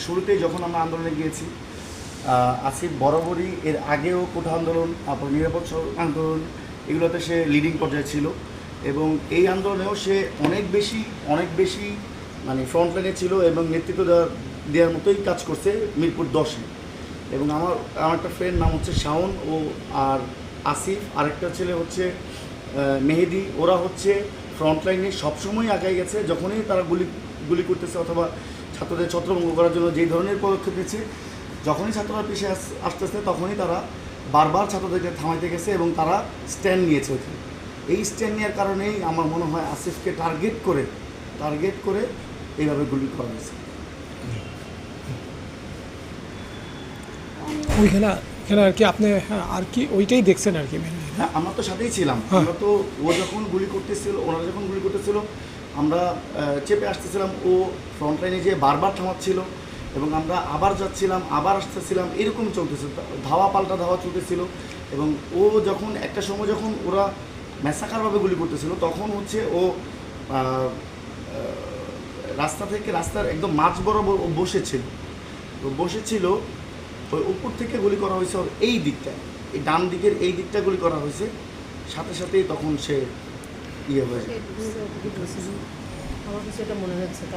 শুরুতেই যখন আমরা আন্দোলনে গিয়েছি, আসিফ বরাবরই এর আগেও কোটা আন্দোলন, তারপর নিরাপদ সড়ক আন্দোলন, এগুলোতে সে লিডিং পর্যায়ে ছিল এবং এই আন্দোলনেও সে অনেক বেশি মানে ফ্রন্টলাইনে ছিল এবং নেতৃত্ব দেওয়ার মতোই কাজ করছে মিরপুর 10-এ। এবং আমার একটা ফ্রেন্ড নাম হচ্ছে শাওন ও আর আসিফ, আরেকটা ছেলে হচ্ছে মেহেদি। ওরা হচ্ছে ফ্রন্টলাইনে সবসময় আগায় গেছে, যখনই তারা গুলি করতেছে অথবা ছাত্রদের ছত্রভঙ্গ করার জন্য যেই ধরনের পদক্ষেপ নিচ্ছে, যখনই ছাত্ররা পিছিয়ে আসতেছে তখনই তারা বারবার ছাত্রদেরকে থামাইতে গেছে এবং তারা স্ট্যান্ড নিয়েছে ওখানে। এই স্ট্যান্ড নেওয়ার কারণেই আমার মনে হয় আসিফকে টার্গেট করে এইভাবে গুলি করা হয়েছে। ওই খেলা আর কি আপনি আর কি ওইটাই দেখছেন আর কি? হ্যাঁ, আমরা তো সাথেই ছিলাম। আমরা তো ওরা যখন গুলি করতেছিল আমরা চেপে আসতেছিলাম, ও ফ্রন্টলাইনে যেয়ে বারবার থামাচ্ছিল এবং আমরা আবার যাচ্ছিলাম, আবার আসতেছিলাম, এরকম চলতেছিল, ধাওয়া পাল্টা ধাওয়া চলতেছিল। এবং ও যখন একটা সময় যখন ওরা ম্যাসাকারভাবে গুলি করতেছিল, তখন হচ্ছে ও রাস্তা থেকে রাস্তার একদম মাঝ বরাবর ও বসেছিল। ওই উপর থেকে গুলি করা হয়েছে ওর এই দিকটায়, এই ডান দিকের এই দিকটা গুলি করা হয়েছে, সাথে সাথেই তখন সে ইয়ে হয়ে যায়। আমার কাছে এটা মনে হচ্ছে কারণ